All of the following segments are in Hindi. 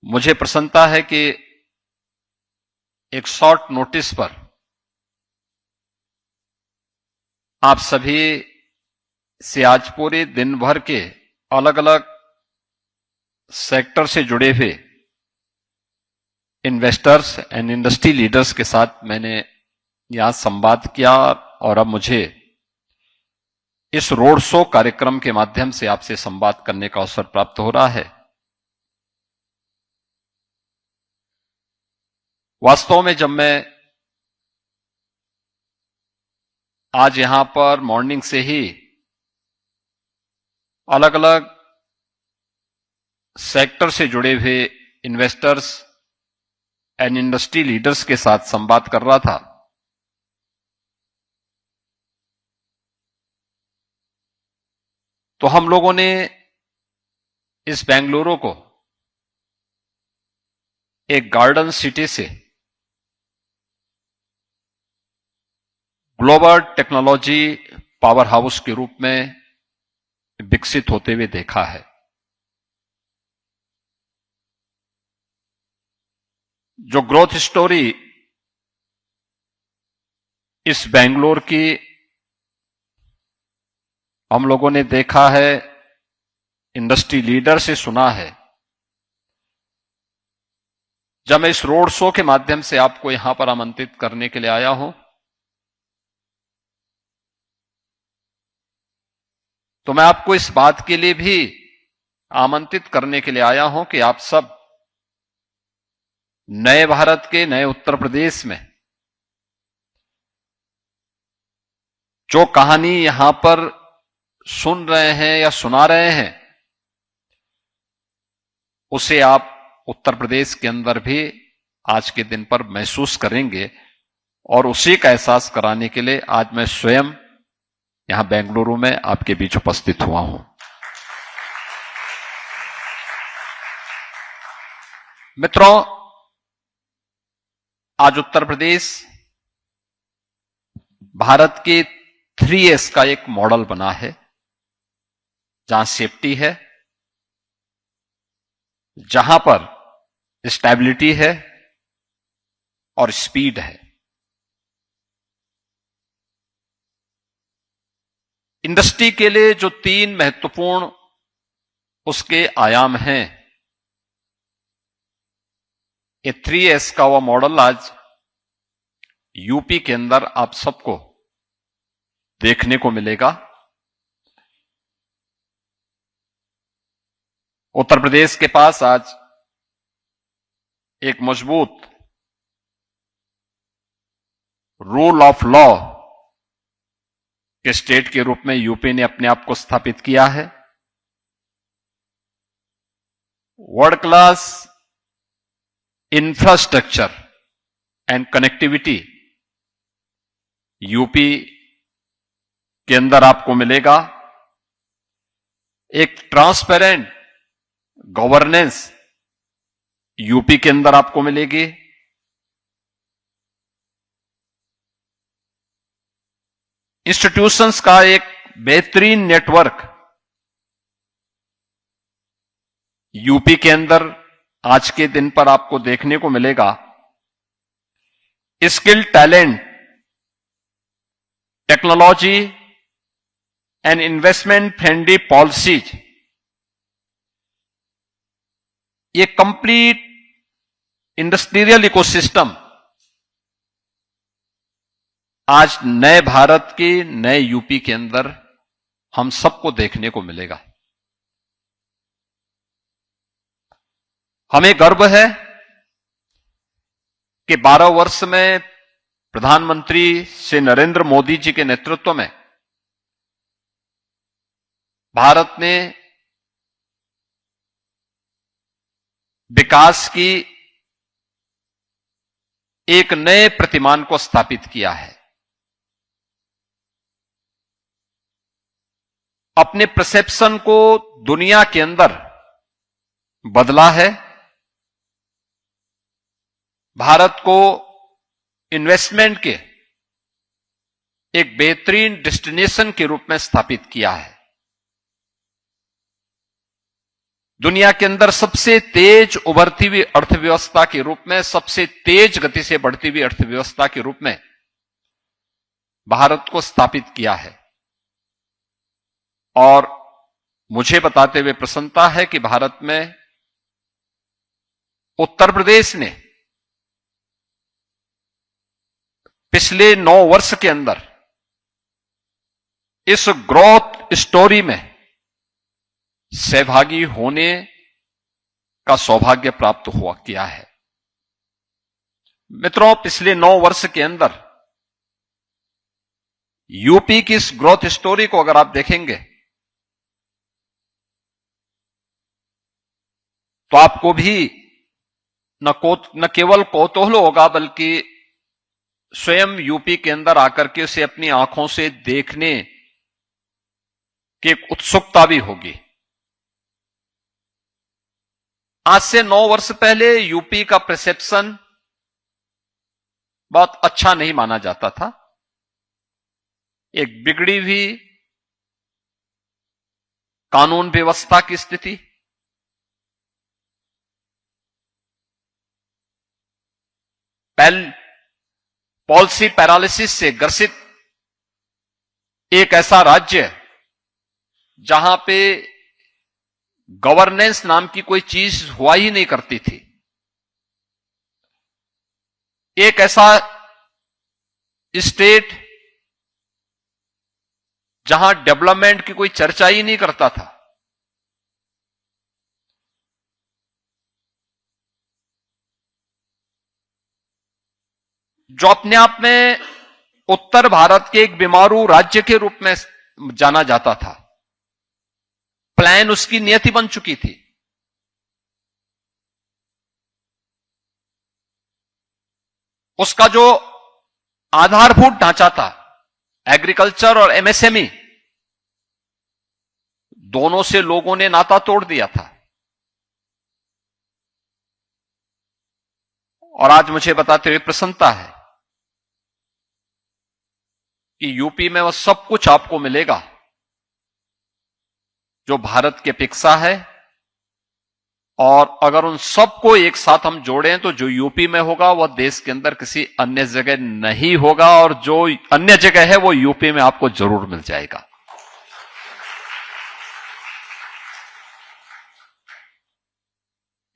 मुझे प्रसन्नता है कि एक शॉर्ट नोटिस पर आप सभी से आज पूरे दिन भर के अलग अलग सेक्टर से जुड़े हुए इन्वेस्टर्स एंड इंडस्ट्री लीडर्स के साथ मैंने यहां संवाद किया और अब मुझे इस रोड शो कार्यक्रम के माध्यम से आपसे संवाद करने का अवसर प्राप्त हो रहा है। वास्तव में जब मैं आज यहां पर मॉर्निंग से ही अलग अलग सेक्टर से जुड़े हुए इन्वेस्टर्स एंड इंडस्ट्री लीडर्स के साथ संवाद कर रहा था, तो हम लोगों ने इस बेंगलुरु को एक गार्डन सिटी से ग्लोबल टेक्नोलॉजी पावर हाउस के रूप में विकसित होते हुए देखा है। जो ग्रोथ स्टोरी इस बेंगलोर की हम लोगों ने देखा है, इंडस्ट्री लीडर से सुना है, जब मैं इस रोड शो के माध्यम से आपको यहां पर आमंत्रित करने के लिए आया हूं, तो मैं आपको इस बात के लिए भी आमंत्रित करने के लिए आया हूं कि आप सब नए भारत के, नए उत्तर प्रदेश में जो कहानी यहां पर सुन रहे हैं या सुना रहे हैं, उसे आप उत्तर प्रदेश के अंदर भी आज के दिन पर महसूस करेंगे। और उसी का एहसास कराने के लिए आज मैं स्वयं यहां बेंगलुरु में आपके बीच उपस्थित हुआ हूं। मित्रों, आज उत्तर प्रदेश भारत के 3S का एक मॉडल बना है, जहां सेफ्टी है, जहां पर स्टेबिलिटी है और स्पीड है। इंडस्ट्री के लिए जो 3 महत्वपूर्ण उसके आयाम हैं, ये 3S का वह मॉडल आज यूपी के अंदर आप सबको देखने को मिलेगा। उत्तर प्रदेश के पास आज एक मजबूत रूल ऑफ लॉ के स्टेट के रूप में यूपी ने अपने आप को स्थापित किया है। World class infrastructure and connectivity UP के अंदर आपको मिलेगा। एक ट्रांसपेरेंट गवर्नेंस यूपी के अंदर आपको मिलेगी। इंस्टीट्यूशंस का एक बेहतरीन नेटवर्क यूपी के अंदर आज के दिन पर आपको देखने को मिलेगा। Skill, talent, technology and investment friendly policies, ये कंप्लीट इंडस्ट्रियल इकोसिस्टम आज नए भारत के, नए यूपी के अंदर हम सबको देखने को मिलेगा। हमें गर्व है कि 12 वर्ष में प्रधानमंत्री श्री नरेंद्र मोदी जी के नेतृत्व में भारत ने विकास की एक नए प्रतिमान को स्थापित किया है। अपने परसेप्शन को दुनिया के अंदर बदला है। भारत को इन्वेस्टमेंट के एक बेहतरीन डेस्टिनेशन के रूप में स्थापित किया है। दुनिया के अंदर सबसे तेज उभरती हुई अर्थव्यवस्था के रूप में, सबसे तेज गति से बढ़ती हुई अर्थव्यवस्था के रूप में भारत को स्थापित किया है। और मुझे बताते हुए प्रसन्नता है कि भारत में उत्तर प्रदेश ने पिछले 9 वर्ष के अंदर इस ग्रोथ स्टोरी में सहभागी होने का सौभाग्य प्राप्त हुआ किया है। मित्रों, पिछले 9 वर्ष के अंदर यूपी की इस ग्रोथ स्टोरी को अगर आप देखेंगे तो आपको भी न केवल कौतूहल होगा बल्कि स्वयं यूपी के अंदर आकर के उसे अपनी आंखों से देखने की एक उत्सुकता भी होगी। आज से 9 वर्ष पहले यूपी का परसेप्शन बहुत अच्छा नहीं माना जाता था। एक बिगड़ी हुई कानून व्यवस्था की स्थिति, पॉलिसी पैरालिसिस से ग्रसित एक ऐसा राज्य जहां पे गवर्नेंस नाम की कोई चीज हुआ ही नहीं करती थी। एक ऐसा स्टेट जहां डेवलपमेंट की कोई चर्चा ही नहीं करता था। जो अपने आप में उत्तर भारत के एक बीमारू राज्य के रूप में जाना जाता था। प्लान उसकी नियति बन चुकी थी। उसका जो आधारभूत ढांचा था, एग्रीकल्चर और एमएसएमई, दोनों से लोगों ने नाता तोड़ दिया था। और आज मुझे बताते हुए प्रसन्नता है कि यूपी में वह सब कुछ आपको मिलेगा जो भारत की अपेक्षा है। और अगर उन सबको एक साथ हम जोड़ें तो जो यूपी में होगा वह देश के अंदर किसी अन्य जगह नहीं होगा, और जो अन्य जगह है वो यूपी में आपको जरूर मिल जाएगा।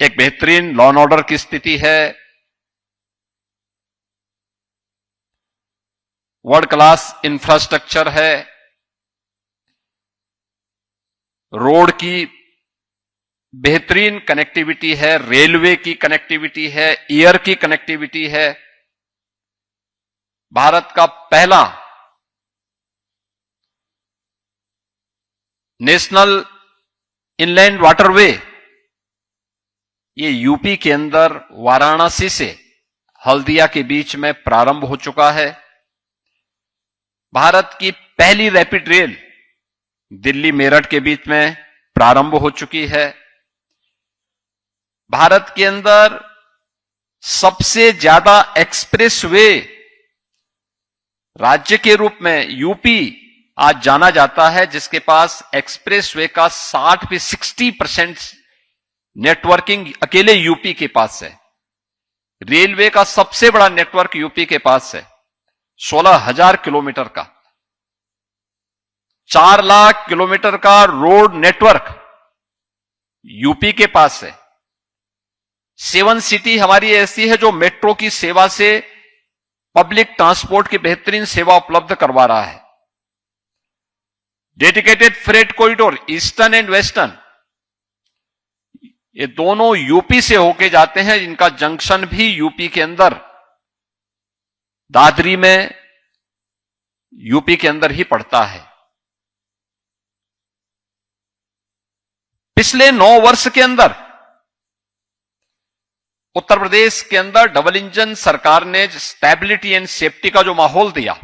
एक बेहतरीन लॉ एंड ऑर्डर की स्थिति है, वर्ल्ड क्लास इंफ्रास्ट्रक्चर है, रोड की बेहतरीन कनेक्टिविटी है, रेलवे की कनेक्टिविटी है, एयर की कनेक्टिविटी है। भारत का पहला नेशनल इनलैंड वाटरवे ये यूपी के अंदर वाराणसी से हल्दिया के बीच में प्रारंभ हो चुका है। भारत की पहली रैपिड रेल दिल्ली मेरठ के बीच में प्रारंभ हो चुकी है। भारत के अंदर सबसे ज्यादा एक्सप्रेसवे राज्य के रूप में यूपी आज जाना जाता है, जिसके पास एक्सप्रेसवे का 60% नेटवर्किंग अकेले यूपी के पास है। रेलवे का सबसे बड़ा नेटवर्क यूपी के पास है, 16,000 किलोमीटर का। 4 लाख किलोमीटर का रोड नेटवर्क यूपी के पास है। 7 सिटी हमारी ऐसी है जो मेट्रो की सेवा से पब्लिक ट्रांसपोर्ट की बेहतरीन सेवा उपलब्ध करवा रहा है। Dedicated freight corridor eastern and western, ये दोनों यूपी से होके जाते हैं। इनका जंक्शन भी यूपी के अंदर, दादरी में यूपी के अंदर ही पड़ता है। पिछले 9 वर्ष के अंदर उत्तर प्रदेश के अंदर डबल इंजन सरकार ने स्टेबिलिटी एंड सेफ्टी का जो माहौल दिया,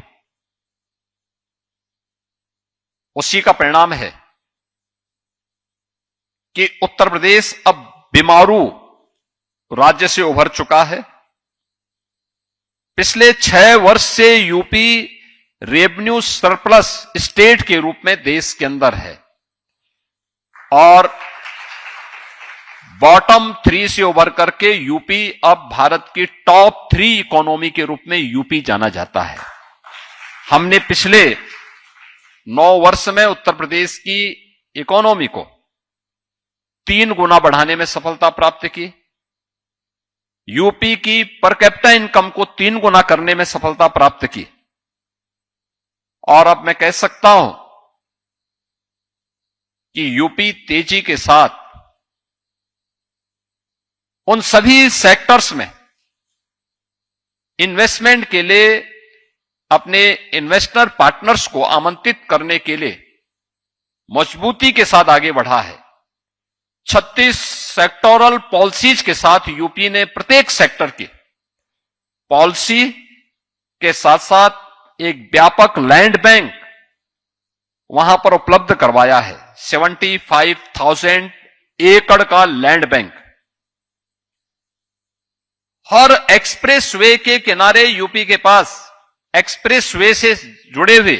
उसी का परिणाम है कि उत्तर प्रदेश अब बीमारू राज्य से उभर चुका है। पिछले 6 वर्ष से यूपी रेवेन्यू सरप्लस स्टेट के रूप में देश के अंदर है। और बॉटम 3 से उभर करके यूपी अब भारत की टॉप 3 इकोनॉमी के रूप में यूपी जाना जाता है। हमने पिछले 9 वर्ष में उत्तर प्रदेश की इकोनॉमी को 3 गुना बढ़ाने में सफलता प्राप्त की, यूपी की पर कैपिटा इनकम को 3 गुना करने में सफलता प्राप्त की, और अब मैं कह सकता हूं कि यूपी तेजी के साथ उन सभी सेक्टर्स में इन्वेस्टमेंट के लिए अपने इन्वेस्टर पार्टनर्स को आमंत्रित करने के लिए मजबूती के साथ आगे बढ़ा है। 36 सेक्टोरल पॉलिसीज के साथ यूपी ने प्रत्येक सेक्टर की पॉलिसी के साथ साथ एक व्यापक लैंड बैंक वहां पर उपलब्ध करवाया है। 75,000 एकड़ का लैंड बैंक। हर एक्सप्रेस वे के किनारे यूपी के पास एक्सप्रेस वे से जुड़े हुए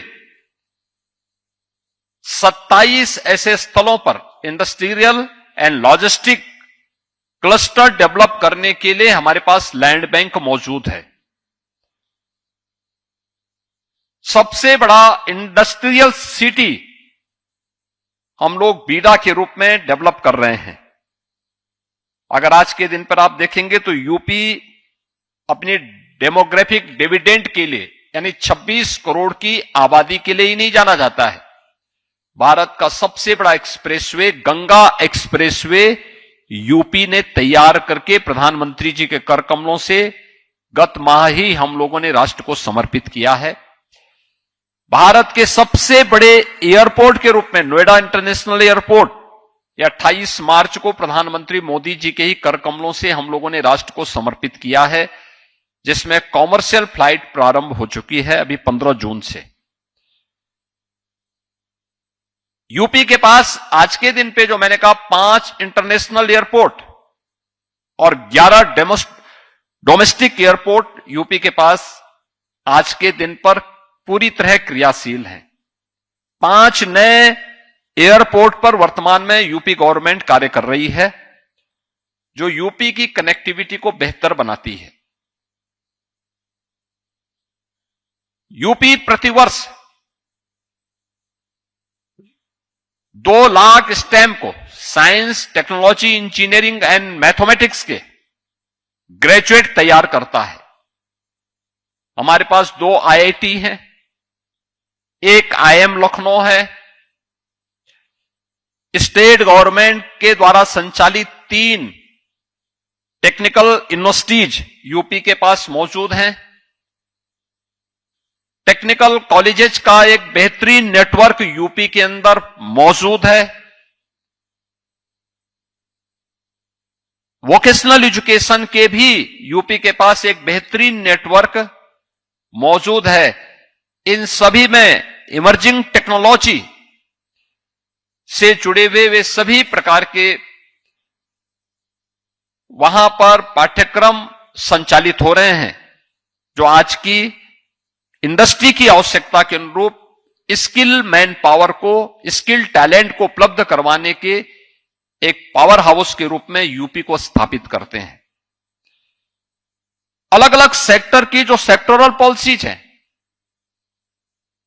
27 ऐसे स्थलों पर industrial and logistic cluster develop करने के लिए हमारे पास लैंड बैंक मौजूद है। सबसे बड़ा इंडस्ट्रियल सिटी हम लोग बीडा के रूप में डेवलप कर रहे हैं। अगर आज के दिन पर आप देखेंगे तो यूपी अपनी डेमोग्राफिक डिविडेंड के लिए यानी 26 करोड़ की आबादी के लिए ही नहीं जाना जाता है। भारत का सबसे बड़ा एक्सप्रेसवे गंगा एक्सप्रेसवे यूपी ने तैयार करके प्रधानमंत्री जी के कर कमलों से गत माह ही हम लोगों ने राष्ट्र को समर्पित किया है। भारत के सबसे बड़े एयरपोर्ट के रूप में नोएडा इंटरनेशनल एयरपोर्ट या 28 मार्च को प्रधानमंत्री मोदी जी के ही कर कमलों से हम लोगों ने राष्ट्र को समर्पित किया है, जिसमें कॉमर्शियल फ्लाइट प्रारंभ हो चुकी है अभी 15 जून से। यूपी के पास आज के दिन पे जो मैंने कहा 5 इंटरनेशनल एयरपोर्ट और 11 डोमेस्टिक एयरपोर्ट यूपी के पास आज के दिन पर पूरी तरह क्रियाशील हैं। 5 नए एयरपोर्ट पर वर्तमान में यूपी गवर्नमेंट कार्य कर रही है, जो यूपी की कनेक्टिविटी को बेहतर बनाती है। यूपी प्रतिवर्ष 2 लाख स्टेम को science, technology, engineering and mathematics के ग्रेजुएट तैयार करता है। हमारे पास 2 आईआईटी हैं, एक आईएम लखनऊ है। स्टेट गवर्नमेंट के द्वारा संचालित 3 टेक्निकल यूनिवर्सिटीज यूपी के पास मौजूद हैं। टेक्निकल कॉलेजेस का एक बेहतरीन नेटवर्क यूपी के अंदर मौजूद है। वोकेशनल एजुकेशन के भी यूपी के पास एक बेहतरीन नेटवर्क मौजूद है। इन सभी में इमर्जिंग टेक्नोलॉजी से जुड़े हुए वे सभी प्रकार के वहां पर पाठ्यक्रम संचालित हो रहे हैं, जो आज की इंडस्ट्री की आवश्यकता के अनुरूप स्किल मैन पावर को, स्किल टैलेंट को उपलब्ध करवाने के एक पावर हाउस के रूप में यूपी को स्थापित करते हैं। अलग अलग सेक्टर की जो सेक्टोरल पॉलिसीज हैं,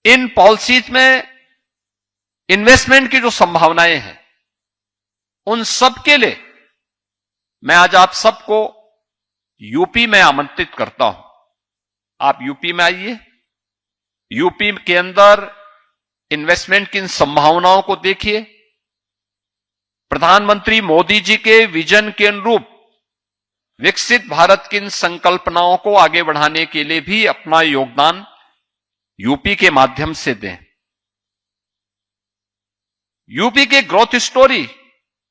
इन पॉलिसीज में इन्वेस्टमेंट की जो संभावनाएं हैं, उन सब के लिए मैं आज आप सबको यूपी में आमंत्रित करता हूं। आप यूपी में आइए, यूपी के अंदर इन्वेस्टमेंट की इन संभावनाओं को देखिए। प्रधानमंत्री मोदी जी के विजन के अनुरूप विकसित भारत की इन संकल्पनाओं को आगे बढ़ाने के लिए भी अपना योगदान यूपी के माध्यम से दें। यूपी के ग्रोथ स्टोरी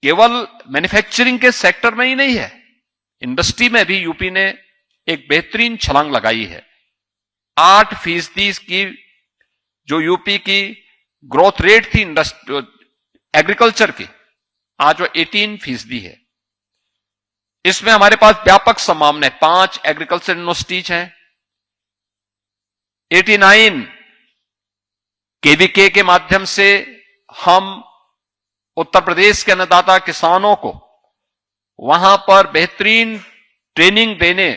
केवल मैन्युफैक्चरिंग के सेक्टर में ही नहीं है, इंडस्ट्री में भी यूपी ने एक बेहतरीन छलांग लगाई है। 8% की जो यूपी की ग्रोथ रेट थी एग्रीकल्चर की, आज वो 18% है। इसमें हमारे पास व्यापक संभावना है। 5 एग्रीकल्चर यूनिवर्सिटीज हैं, 89 केवीके के माध्यम से हम उत्तर प्रदेश के अन्नदाता किसानों को वहां पर बेहतरीन ट्रेनिंग देने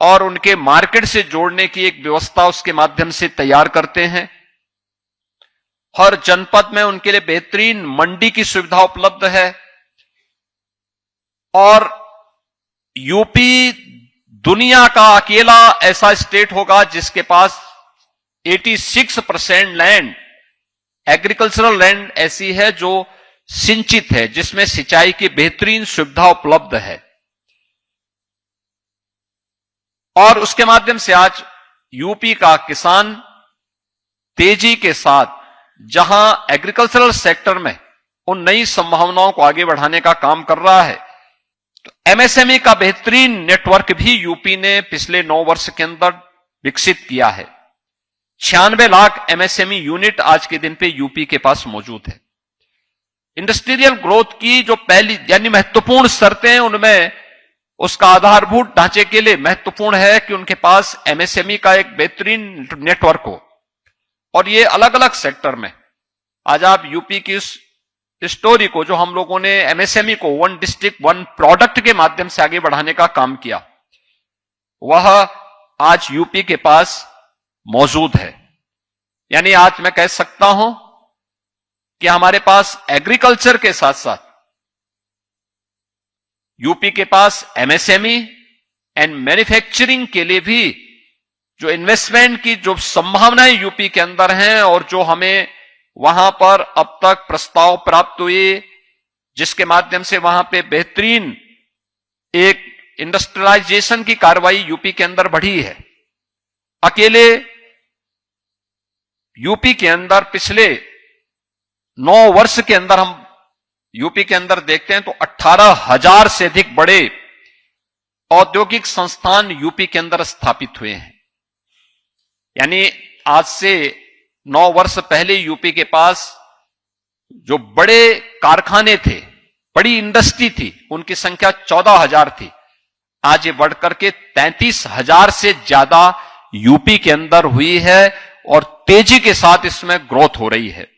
और उनके मार्केट से जोड़ने की एक व्यवस्था उसके माध्यम से तैयार करते हैं। हर जनपद में उनके लिए बेहतरीन मंडी की सुविधा उपलब्ध है और यूपी दुनिया का अकेला ऐसा स्टेट होगा जिसके पास 86% लैंड, एग्रीकल्चरल लैंड ऐसी है जो सिंचित है, जिसमें सिंचाई की बेहतरीन सुविधा उपलब्ध है। और उसके माध्यम से आज यूपी का किसान तेजी के साथ जहां एग्रीकल्चरल सेक्टर में उन नई संभावनाओं को आगे बढ़ाने का काम कर रहा है, तो एमएसएमई का बेहतरीन नेटवर्क भी यूपी ने पिछले 9 वर्ष के अंदर विकसित किया है। 96 लाख एमएसएमई यूनिट आज के दिन पे यूपी के पास मौजूद है। इंडस्ट्रियल ग्रोथ की जो पहली यानी महत्वपूर्ण शर्तें हैं, उनमें उसका आधारभूत ढांचे के लिए महत्वपूर्ण है कि उनके पास एमएसएमई का एक बेहतरीन नेटवर्क हो। और ये अलग अलग सेक्टर में आज आप यूपी की इस स्टोरी को, जो हम लोगों ने एमएसएमई को वन डिस्ट्रिक्ट वन प्रोडक्ट के माध्यम से आगे बढ़ाने का काम किया, वह आज यूपी के पास मौजूद है। यानी आज मैं कह सकता हूं कि हमारे पास एग्रीकल्चर के साथ साथ यूपी के पास एमएसएमई एंड मैन्युफैक्चरिंग के लिए भी जो इन्वेस्टमेंट की जो संभावनाएं यूपी के अंदर हैं और जो हमें वहां पर अब तक प्रस्ताव प्राप्त हुए, जिसके माध्यम से वहां पे बेहतरीन एक इंडस्ट्रियलाइजेशन की कार्रवाई यूपी के अंदर बढ़ी है। अकेले यूपी के अंदर पिछले 9 वर्ष के अंदर हम यूपी के अंदर देखते हैं तो 18,000 से अधिक बड़े औद्योगिक संस्थान यूपी के अंदर स्थापित हुए हैं। यानी आज से 9 वर्ष पहले यूपी के पास जो बड़े कारखाने थे, बड़ी इंडस्ट्री थी, उनकी संख्या 14,000 थी। आज ये बढ़कर के 33,000 से ज्यादा यूपी के अंदर हुई है और तेजी के साथ इसमें ग्रोथ हो रही है।